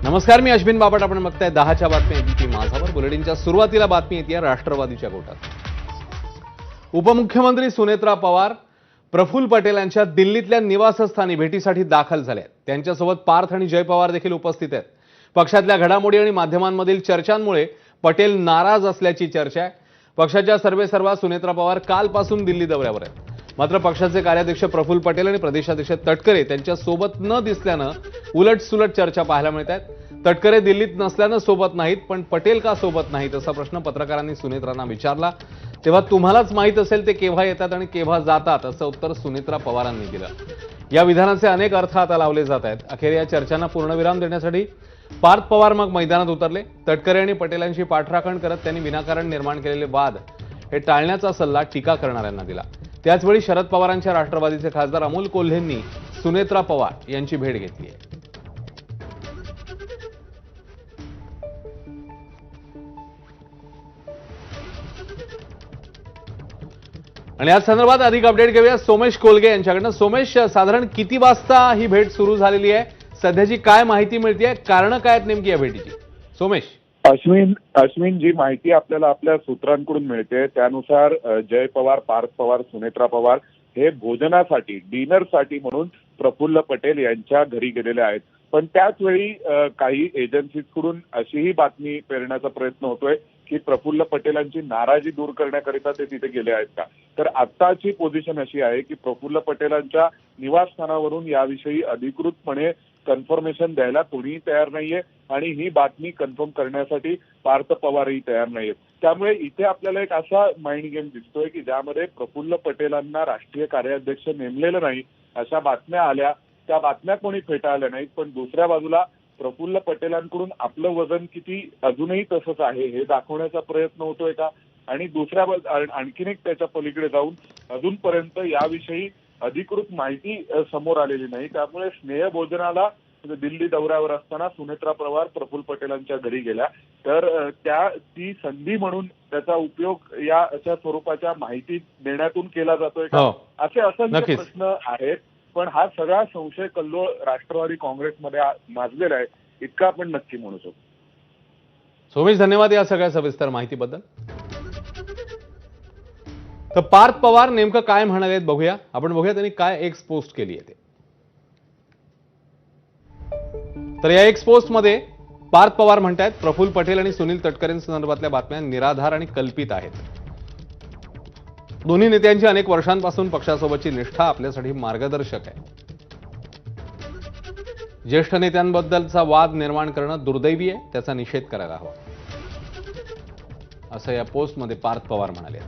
नमस्कार, मी अश्विन बापट. आपण बघताय 10च्या बातम्या एबीपी माझावर. बुलेटिनच्या सुरुवातीला बातमी येते राष्ट्रवादीच्या गोटात. उपमुख्यमंत्री सुनेत्रा पवार प्रफुल्ल पटेल यांच्या दिल्लीतल्या निवासस्थानी भेटीसाठी दाखल झाल्या. त्यांच्यासोबत पार्थ आणि जय पवार देखील उपस्थित आहेत. पक्षातल्या घडामोडी आणि माध्यमांमधील चर्चांमुळे पटेल नाराज असल्याची चर्चा आहे. पक्षाच्या सर्वेसर्वा सुनेत्रा पवार कालपासून दिल्ली दौऱ्यावर आहेत. मात्र पक्षाचे कार्याध्यक्ष प्रफुल्ल पटेल आणि प्रदेशाध्यक्ष तटकरे त्यांच्या सोबत न दिसल्यानं उलटसुलट चर्चा पाहायला मिळत आहेत. तटकरे दिल्लीत नसल्यानं सोबत नाहीत, पण पटेल का सोबत नाहीत असा प्रश्न पत्रकारांनी सुनेत्रांना विचारला. तेव्हा तुम्हालाच माहित असेल ते केव्हा येतात आणि केव्हा जातात असं उत्तर सुनेत्रा पवारांनी दिलं. या विधानाचे अनेक अर्थ आता लावले जात आहेत. अखेर या चर्चांना पूर्णविराम देण्यासाठी पार्थ पवार मग मैदानात उतरले. तटकरे आणि पटेलांची पाठराखण करत त्यांनी विनाकारण निर्माण केलेले वाद हे टाळण्याचा सल्ला टीका करणाऱ्यांना दिला. त्याचवेळी शरद पवारांच्या राष्ट्रवादीचे खासदार अमोल कोल्हेंनी सुनेत्रा पवार यांची भेट घेतली आहे. आणि या संदर्भात अधिक अपडेट घेऊया सोमेश कोलगे यांच्याकडनं. सोमेश, साधारण किती वाजता ही भेट सुरू झालेली आहे? सध्याची काय माहिती मिळतेय? कारण काय आहेत नेमकी या भेटीची? सोमेश. अश्विन जी माहिती आपल्याला आपल्या सूत्रांकडून मिळते त्यानुसार जय पवार, पार्थ पवार, सुनेत्रा पवार हे भोजनासाठी, डिनरसाठी म्हणून प्रफुल्ल पटेल यांच्या घरी गेलेले आहेत. पण त्याच वेळी काही एजन्सीजकडून अशीही बातमी पेरण्याचा प्रयत्न होतोय की प्रफुल्ल पटेलांची नाराजी दूर करण्याकरिता ते तिथे गेले आहेत का. तर आत्ताची पोझिशन अशी आहे की प्रफुल्ल पटेलांच्या निवासस्थानावरून याविषयी अधिकृतपणे कन्फर्मेशन द्यायला कोणीही तयार नाहीये आणि ही बातमी कन्फर्म करण्यासाठी पार्थ पवारही तयार नाहीयेत. त्यामुळे इथे आपल्याला एक असा माइंड गेम दिसतोय की ज्यामध्ये प्रफुल्ल पटेलांना राष्ट्रीय कार्याध्यक्ष नेमलेलं नाही अशा बातम्या आल्या. त्या बातम्या कोणी फेटाळल्या नाहीत, पण दुसऱ्या बाजूला प्रफुल्ल पटेलांकडून आपलं वजन किती अजूनही तसंच आहे हे दाखवण्याचा प्रयत्न होतोय का. आणि दुसऱ्या आणखीन एक त्याच्या पलीकडे जाऊन अजूनपर्यंत याविषयी अधिकृत माहिती समोर आलेली नाही. त्यामुळे स्नेहभोजनाला दिल्ली दौऱ्यावर असताना सुनेत्रा पवार प्रफुल्ल पटेलांच्या घरी गेल्या. तर ती संधी म्हणून त्याचा उपयोग या अशा स्वरूपाच्या माहिती देण्यातून केला जातोय का, असे असंख्य प्रश्न आहेत. पण हा सगळा संशय कल्लोळ राष्ट्रवादी काँग्रेसमध्ये माजलेला आहे इतका आपण नक्की म्हणू शकतो. सोमेश, धन्यवाद या सगळ्या सविस्तर माहितीबद्दल. तर पार्थ पवार नेमकं काय म्हणालेत बघूया. आपण बघूया त्यांनी काय एक्स पोस्ट केली आहे ते. तर या एक्स पोस्ट मध्ये पार्थ पवार म्हणतात प्रफुल्ल पटेल आणि सुनील तटकरेंसंदर्भातल्या बातम्या निराधार आणि कल्पित आहेत. दोन्ही नेत्यांची अनेक वर्षांपासून पक्षासोबतची निष्ठा आपल्यासाठी मार्गदर्शक आहे. ज्येष्ठ नेत्यांबद्दलचा वाद निर्माण करणं दुर्दैवी आहे, त्याचा निषेध करायला हवा असं या पोस्टमध्ये पार्थ पवार म्हणाले.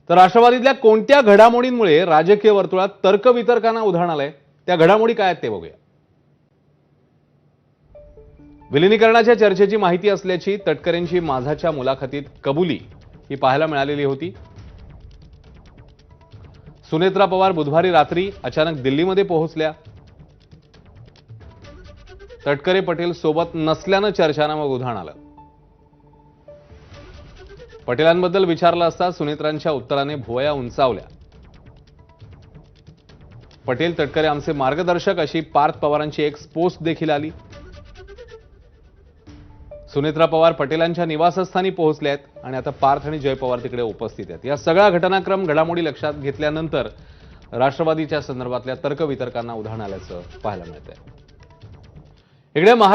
तर राष्ट्रवादीतल्या कोणत्या घडामोडींमुळे राजकीय वर्तुळात तर्कवितर्कांना उधाण आलंय, त्या घडामोडी काय आहेत ते बघूया. विलिनीकरणाच्या चर्चेची माहिती असल्याची तटकरेंची माझाच्या मुलाखतीत कबुली ही पाहायला मिळालेली होती. सुनेत्रा पवार बुधवारी रात्री अचानक दिल्लीमध्ये पोहोचल्या. तटकरे पटेल सोबत नसल्यानं चर्चांना मग उधाण आलं. पटेलांबद्दल विचारलं असता सुनेत्रांच्या उत्तराने भुवया उंचावल्या. पटेल तटकरे आमचे मार्गदर्शक अशी पार्थ पवारांची एक पोस्ट देखील आली. सुनेत्रा पवार पटेलांच्या निवासस्थानी पोहोचले आहेत आणि आता पार्थ आणि जय पवार तिकडे उपस्थित आहेत. या सगळ्या घटनाक्रम घडामोडी लक्षात घेतल्यानंतर राष्ट्रवादीच्या संदर्भातल्या तर्कवितर्कांना उधाण आल्याचं पाहायला मिळतंय. इकडे